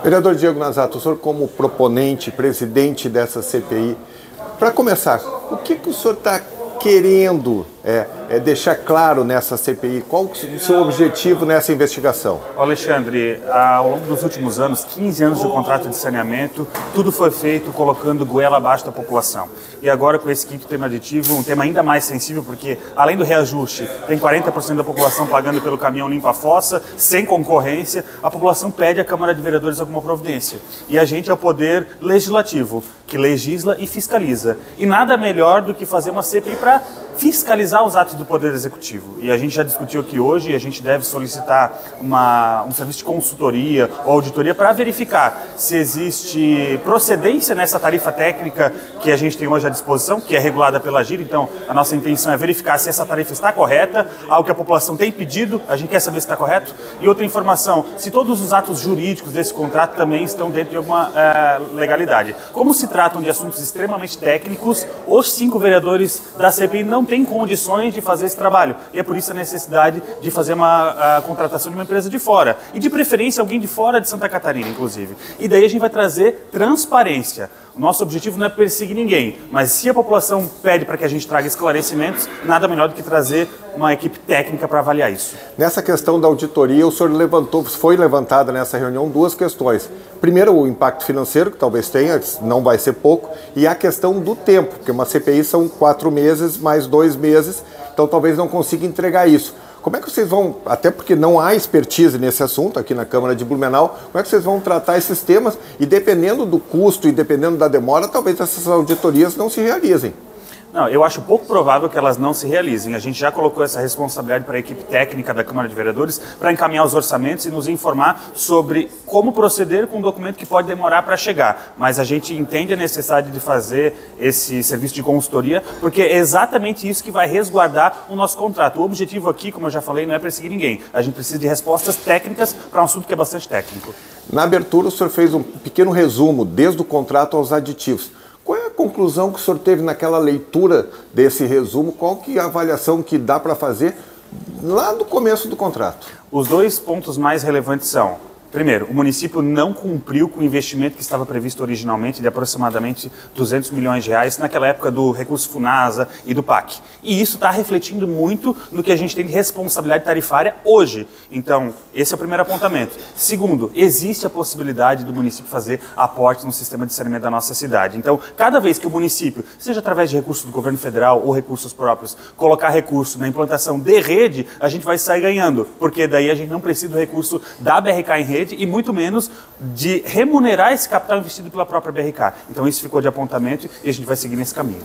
Vereador Diego Nazato, o senhor como proponente, presidente dessa CPI, para começar, o que o senhor está querendo deixar claro nessa CPI? Qual o seu objetivo nessa investigação? Alexandre, ao longo dos últimos anos, 15 anos de contrato de saneamento, tudo foi feito colocando goela abaixo da população. E agora com esse quinto tema aditivo, um tema ainda mais sensível, porque além do reajuste, tem 40% da população pagando pelo caminhão limpa-fossa, sem concorrência, a população pede à Câmara de Vereadores alguma providência. E a gente é o poder legislativo, que legisla e fiscaliza. E nada melhor do que fazer uma CPI para fiscalizar os atos do Poder Executivo. E a gente já discutiu aqui hoje, e a gente deve solicitar um serviço de consultoria ou auditoria para verificar se existe procedência nessa tarifa técnica que a gente tem hoje à disposição, que é regulada pela AGIR. Então, a nossa intenção é verificar se essa tarifa está correta, algo que a população tem pedido, a gente quer saber se está correto. E outra informação, se todos os atos jurídicos desse contrato também estão dentro de alguma legalidade. Como se tratam de assuntos extremamente técnicos, os 5 vereadores da CPI não tem condições de fazer esse trabalho. E é por isso a necessidade de fazer a contratação de uma empresa de fora. E de preferência alguém de fora de Santa Catarina, inclusive. E daí a gente vai trazer transparência. O nosso objetivo não é perseguir ninguém, mas se a população pede para que a gente traga esclarecimentos, nada melhor do que trazer uma equipe técnica para avaliar isso. Nessa questão da auditoria, o senhor foi levantada nessa reunião 2 questões. Primeiro, o impacto financeiro, que talvez tenha, não vai ser pouco, e a questão do tempo, porque uma CPI são 4 meses mais 2 meses, então talvez não consiga entregar isso. Como é que vocês vão, até porque não há expertise nesse assunto aqui na Câmara de Blumenau, como é que vocês vão tratar esses temas e dependendo do custo e dependendo da demora, talvez essas auditorias não se realizem? Não, eu acho pouco provável que elas não se realizem. A gente já colocou essa responsabilidade para a equipe técnica da Câmara de Vereadores para encaminhar os orçamentos e nos informar sobre como proceder com um documento que pode demorar para chegar. Mas a gente entende a necessidade de fazer esse serviço de consultoria, porque é exatamente isso que vai resguardar o nosso contrato. O objetivo aqui, como eu já falei, não é perseguir ninguém. A gente precisa de respostas técnicas para um assunto que é bastante técnico. Na abertura, o senhor fez um pequeno resumo, desde o contrato aos aditivos. Qual é a conclusão que o senhor teve naquela leitura desse resumo? Qual que é a avaliação que dá para fazer lá do começo do contrato? Os 2 pontos mais relevantes são: primeiro, o município não cumpriu com o investimento que estava previsto originalmente de aproximadamente 200 milhões de reais naquela época do recurso FUNASA e do PAC. E isso está refletindo muito no que a gente tem de responsabilidade tarifária hoje. Então, esse é o primeiro apontamento. Segundo, existe a possibilidade do município fazer aportes no sistema de saneamento da nossa cidade. Então, cada vez que o município, seja através de recursos do governo federal ou recursos próprios, colocar recurso na implantação de rede, a gente vai sair ganhando, porque daí a gente não precisa do recurso da BRK em rede e muito menos de remunerar esse capital investido pela própria BRK. Então isso ficou de apontamento e a gente vai seguir nesse caminho.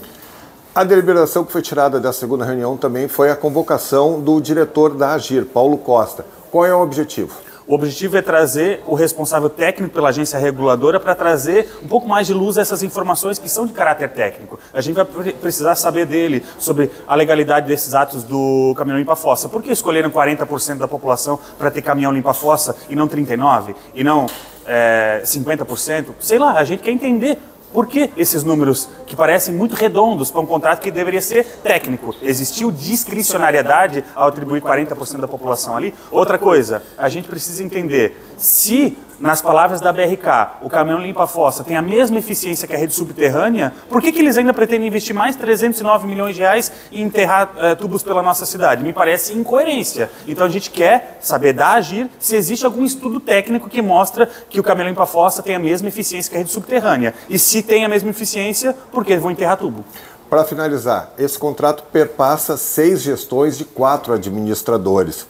A deliberação que foi tirada da segunda reunião também foi a convocação do diretor da AGIR, Paulo Costa. Qual é o objetivo? O objetivo é trazer o responsável técnico pela agência reguladora para trazer um pouco mais de luz a essas informações que são de caráter técnico. A gente vai precisar saber dele sobre a legalidade desses atos do caminhão limpa-fossa. Por que escolheram 40% da população para ter caminhão limpa-fossa e não 39%? E não 50%? Sei lá, a gente quer entender. Por que esses números que parecem muito redondos para um contrato que deveria ser técnico? Existiu discricionariedade ao atribuir 40% da população ali? Outra coisa, a gente precisa entender se, nas palavras da BRK, o caminhão limpa-fossa tem a mesma eficiência que a rede subterrânea, por que eles ainda pretendem investir mais 309 milhões de reais e enterrar tubos pela nossa cidade? Me parece incoerência. Então a gente quer saber da AGIR se existe algum estudo técnico que mostra que o caminhão limpa-fossa tem a mesma eficiência que a rede subterrânea. E se tem a mesma eficiência, por que vão enterrar tubo? Para finalizar, esse contrato perpassa 6 gestões de 4 administradores.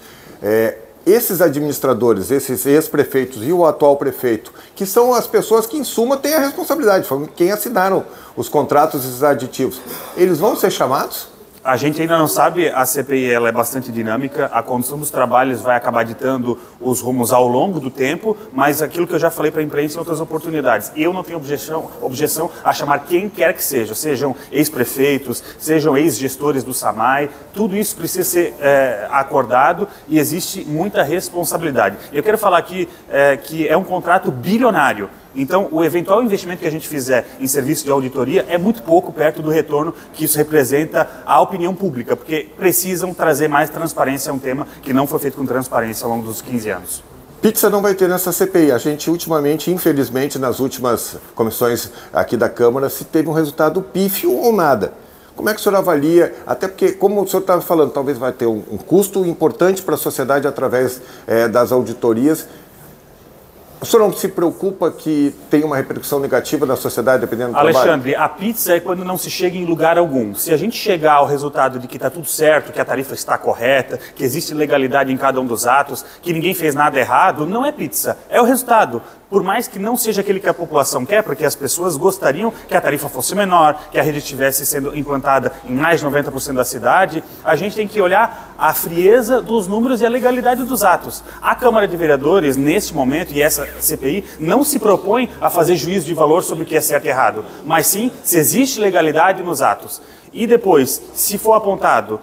Esses administradores, esses ex-prefeitos e o atual prefeito, que são as pessoas que, em suma, têm a responsabilidade, foram quem assinaram os contratos e os aditivos, eles vão ser chamados? A gente ainda não sabe, a CPI ela é bastante dinâmica, a condução dos trabalhos vai acabar ditando os rumos ao longo do tempo, mas aquilo que eu já falei para a imprensa em outras oportunidades, eu não tenho objeção a chamar quem quer que seja, sejam ex-prefeitos, sejam ex-gestores do SAMAI, tudo isso precisa ser acordado e existe muita responsabilidade. Eu quero falar aqui que é um contrato bilionário. Então, o eventual investimento que a gente fizer em serviço de auditoria é muito pouco perto do retorno que isso representa à opinião pública, porque precisam trazer mais transparência a um tema que não foi feito com transparência ao longo dos 15 anos. Pizza não vai ter nessa CPI. A gente, ultimamente, infelizmente, nas últimas comissões aqui da Câmara, se teve um resultado pífio ou nada. Como é que o senhor avalia? Até porque, como o senhor estava falando, talvez vai ter um custo importante para a sociedade através das auditorias. O senhor não se preocupa que tem uma repercussão negativa na sociedade dependendo do trabalho? Alexandre, a pizza é quando não se chega em lugar algum. Se a gente chegar ao resultado de que está tudo certo, que a tarifa está correta, que existe legalidade em cada um dos atos, que ninguém fez nada errado, não é pizza, é o resultado. Por mais que não seja aquele que a população quer, porque as pessoas gostariam que a tarifa fosse menor, que a rede estivesse sendo implantada em mais de 90% da cidade, a gente tem que olhar a frieza dos números e a legalidade dos atos. A Câmara de Vereadores, neste momento, e essa CPI, não se propõe a fazer juízo de valor sobre o que é certo e errado, mas sim se existe legalidade nos atos. E depois, se for apontado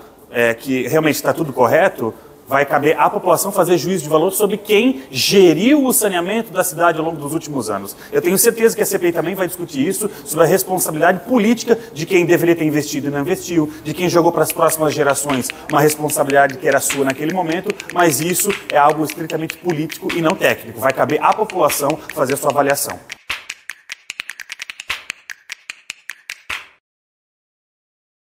que realmente está tudo correto, vai caber à população fazer juízo de valor sobre quem geriu o saneamento da cidade ao longo dos últimos anos. Eu tenho certeza que a CPI também vai discutir isso, sobre a responsabilidade política de quem deveria ter investido e não investiu, de quem jogou para as próximas gerações uma responsabilidade que era sua naquele momento, mas isso é algo estritamente político e não técnico. Vai caber à população fazer a sua avaliação.